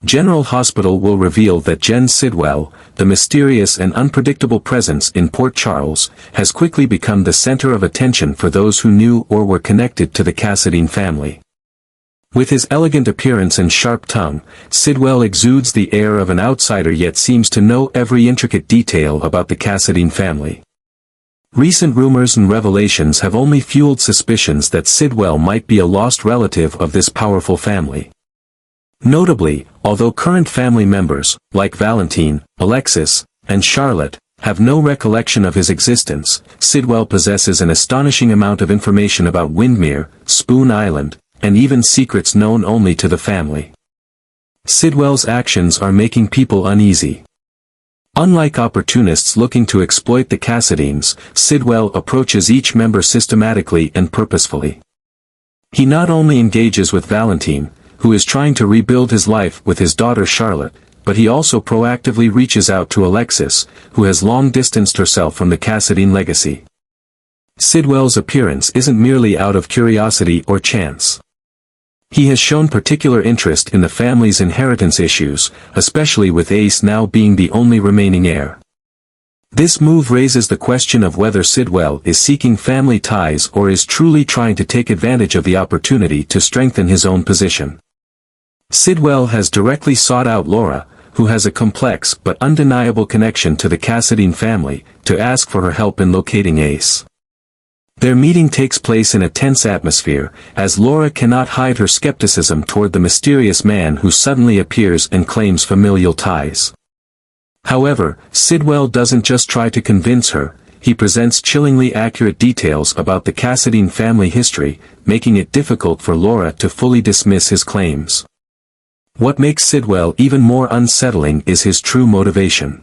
General Hospital will reveal that Jen Sidwell, the mysterious and unpredictable presence in Port Charles, has quickly become the center of attention for those who knew or were connected to the Cassadine family. With his elegant appearance and sharp tongue, Sidwell exudes the air of an outsider yet seems to know every intricate detail about the Cassadine family. Recent rumors and revelations have only fueled suspicions that Sidwell might be a lost relative of this powerful family. Notably, although current family members, like Valentin, Alexis, and Charlotte, have no recollection of his existence, Sidwell possesses an astonishing amount of information about Windermere, Spoon Island, and even secrets known only to the family. Sidwell's actions are making people uneasy. Unlike opportunists looking to exploit the Cassadines, Sidwell approaches each member systematically and purposefully. He not only engages with Valentin, who is trying to rebuild his life with his daughter Charlotte, but he also proactively reaches out to Alexis, who has long distanced herself from the Cassadine legacy. Sidwell's appearance isn't merely out of curiosity or chance. He has shown particular interest in the family's inheritance issues, especially with Ace now being the only remaining heir. This move raises the question of whether Sidwell is seeking family ties or is truly trying to take advantage of the opportunity to strengthen his own position. Sidwell has directly sought out Laura, who has a complex but undeniable connection to the Cassadine family, to ask for her help in locating Ace. Their meeting takes place in a tense atmosphere, as Laura cannot hide her skepticism toward the mysterious man who suddenly appears and claims familial ties. However, Sidwell doesn't just try to convince her, he presents chillingly accurate details about the Cassadine family history, making it difficult for Laura to fully dismiss his claims. What makes Sidwell even more unsettling is his true motivation.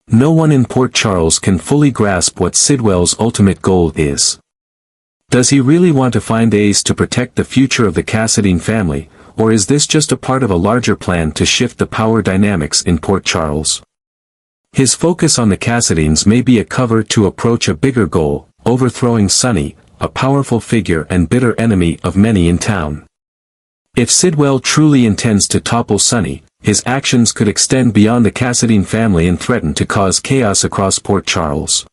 No one in Port Charles can fully grasp what Sidwell's ultimate goal is. Does he really want to find Ace to protect the future of the Cassadine family, or is this just a part of a larger plan to shift the power dynamics in Port Charles? His focus on the Cassadines may be a cover to approach a bigger goal, overthrowing Sonny, a powerful figure and bitter enemy of many in town. If Sidwell truly intends to topple Sonny, his actions could extend beyond the Cassadine family and threaten to cause chaos across Port Charles.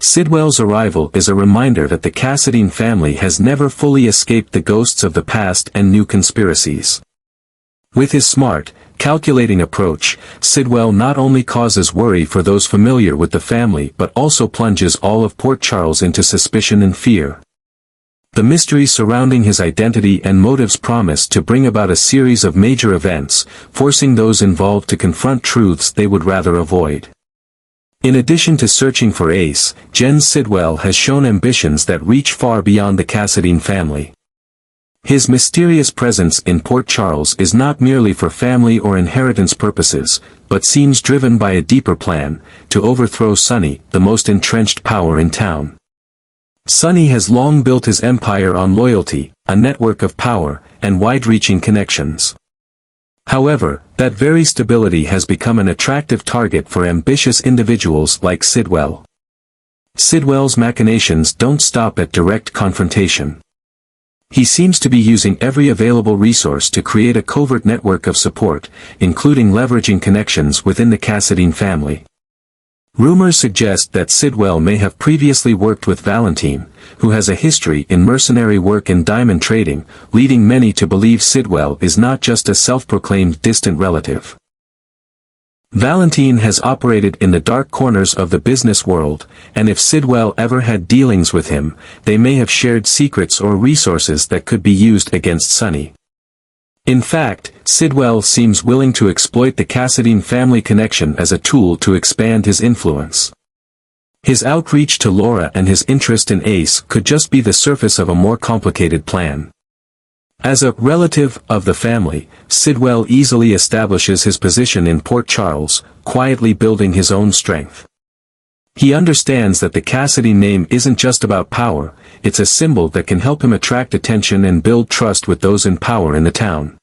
Sidwell's arrival is a reminder that the Cassadine family has never fully escaped the ghosts of the past and new conspiracies. With his smart, calculating approach, Sidwell not only causes worry for those familiar with the family but also plunges all of Port Charles into suspicion and fear. The mystery surrounding his identity and motives promise to bring about a series of major events, forcing those involved to confront truths they would rather avoid. In addition to searching for Ace, Jen Sidwell has shown ambitions that reach far beyond the Cassadine family. His mysterious presence in Port Charles is not merely for family or inheritance purposes, but seems driven by a deeper plan, to overthrow Sonny, the most entrenched power in town. Sonny has long built his empire on loyalty, a network of power, and wide-reaching connections. However, that very stability has become an attractive target for ambitious individuals like Sidwell. Sidwell's machinations don't stop at direct confrontation. He seems to be using every available resource to create a covert network of support, including leveraging connections within the Cassadine family. Rumors suggest that Sidwell may have previously worked with Valentin, who has a history in mercenary work and diamond trading, leading many to believe Sidwell is not just a self-proclaimed distant relative. Valentin has operated in the dark corners of the business world, and if Sidwell ever had dealings with him, they may have shared secrets or resources that could be used against Sonny. In fact, Sidwell seems willing to exploit the Cassadine family connection as a tool to expand his influence. His outreach to Laura and his interest in Ace could just be the surface of a more complicated plan. As a relative of the family, Sidwell easily establishes his position in Port Charles, quietly building his own strength. He understands that the Cassadine name isn't just about power, it's a symbol that can help him attract attention and build trust with those in power in the town.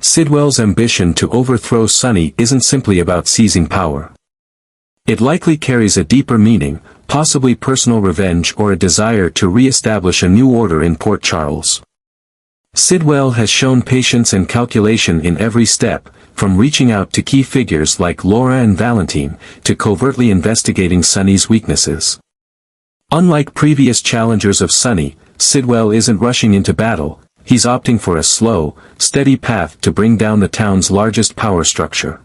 Sidwell's ambition to overthrow Sonny isn't simply about seizing power. It likely carries a deeper meaning, possibly personal revenge or a desire to re-establish a new order in Port Charles. Sidwell has shown patience and calculation in every step, from reaching out to key figures like Laura and Valentin, to covertly investigating Sonny's weaknesses. Unlike previous challengers of Sonny, Sidwell isn't rushing into battle, he's opting for a slow, steady path to bring down the town's largest power structure.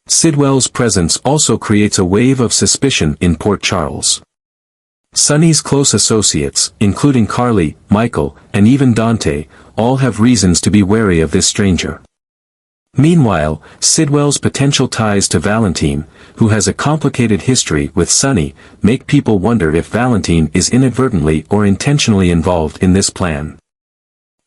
Sidwell's presence also creates a wave of suspicion in Port Charles. Sonny's close associates, including Carly, Michael, and even Dante, all have reasons to be wary of this stranger. Meanwhile, Sidwell's potential ties to Valentin, who has a complicated history with Sonny, make people wonder if Valentin is inadvertently or intentionally involved in this plan.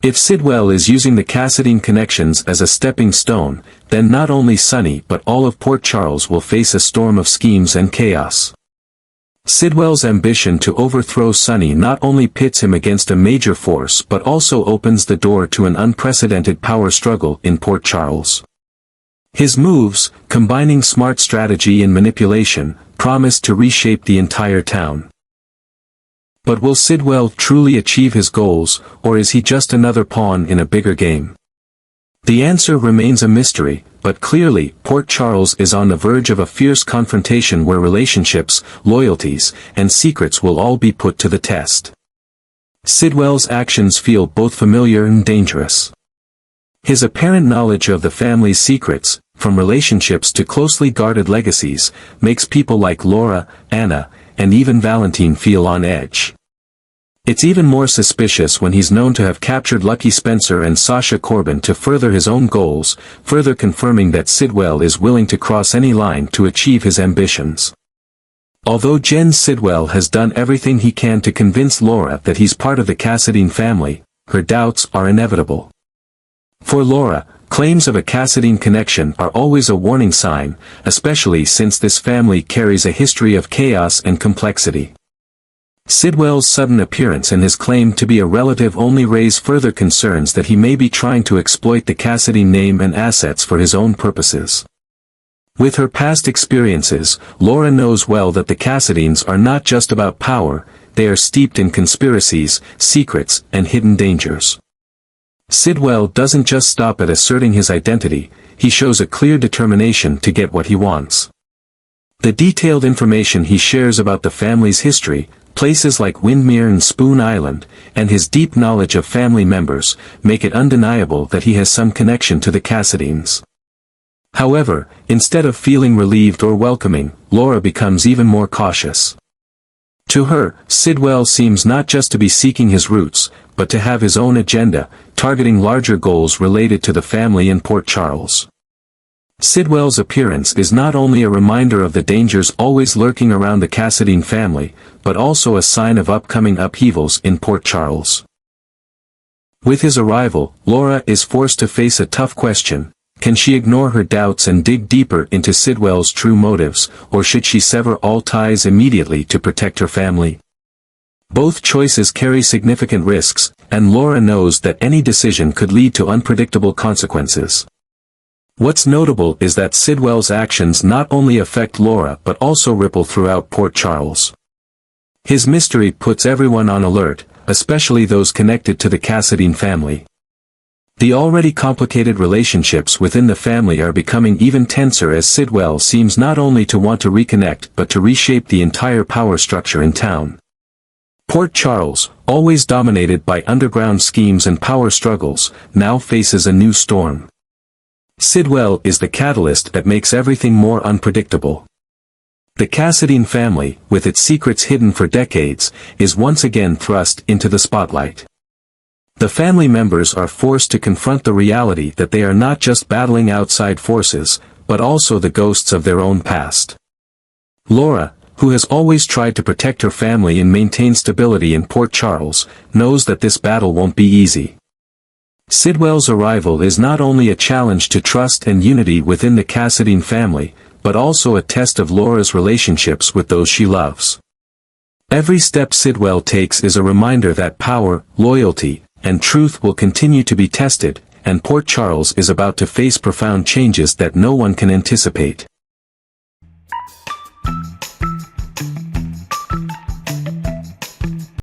If Sidwell is using the Cassadine connections as a stepping stone, then not only Sonny but all of Port Charles will face a storm of schemes and chaos. Sidwell's ambition to overthrow Sonny not only pits him against a major force but also opens the door to an unprecedented power struggle in Port Charles. His moves, combining smart strategy and manipulation, promise to reshape the entire town. But will Sidwell truly achieve his goals, or is he just another pawn in a bigger game? The answer remains a mystery, but clearly, Port Charles is on the verge of a fierce confrontation where relationships, loyalties, and secrets will all be put to the test. Sidwell's actions feel both familiar and dangerous. His apparent knowledge of the family's secrets, from relationships to closely guarded legacies, makes people like Laura, Anna, and even Valentin feel on edge. It's even more suspicious when he's known to have captured Lucky Spencer and Sasha Corbin to further his own goals, further confirming that Sidwell is willing to cross any line to achieve his ambitions. Although Jens Sidwell has done everything he can to convince Laura that he's part of the Cassadine family, her doubts are inevitable. For Laura, claims of a Cassadine connection are always a warning sign, especially since this family carries a history of chaos and complexity. Sidwell's sudden appearance and his claim to be a relative only raise further concerns that he may be trying to exploit the Cassadine name and assets for his own purposes. With her past experiences, Laura knows well that the Cassadines are not just about power, they are steeped in conspiracies, secrets, and hidden dangers. Sidwell doesn't just stop at asserting his identity, he shows a clear determination to get what he wants. The detailed information he shares about the family's history, places like Windmere and Spoon Island, and his deep knowledge of family members, make it undeniable that he has some connection to the Cassadines. However, instead of feeling relieved or welcoming, Laura becomes even more cautious. To her, Sidwell seems not just to be seeking his roots, but to have his own agenda, targeting larger goals related to the family in Port Charles. Sidwell's appearance is not only a reminder of the dangers always lurking around the Cassadine family, but also a sign of upcoming upheavals in Port Charles. With his arrival, Laura is forced to face a tough question. Can she ignore her doubts and dig deeper into Sidwell's true motives, or should she sever all ties immediately to protect her family? Both choices carry significant risks, and Laura knows that any decision could lead to unpredictable consequences. What's notable is that Sidwell's actions not only affect Laura but also ripple throughout Port Charles. His mystery puts everyone on alert, especially those connected to the Cassadine family. The already complicated relationships within the family are becoming even tenser as Sidwell seems not only to want to reconnect but to reshape the entire power structure in town. Port Charles, always dominated by underground schemes and power struggles, now faces a new storm. Sidwell is the catalyst that makes everything more unpredictable. The Cassadine family, with its secrets hidden for decades, is once again thrust into the spotlight. The family members are forced to confront the reality that they are not just battling outside forces, but also the ghosts of their own past. Laura, who has always tried to protect her family and maintain stability in Port Charles, knows that this battle won't be easy. Sidwell's arrival is not only a challenge to trust and unity within the Cassadine family, but also a test of Laura's relationships with those she loves. Every step Sidwell takes is a reminder that power, loyalty, and truth will continue to be tested, and Port Charles is about to face profound changes that no one can anticipate.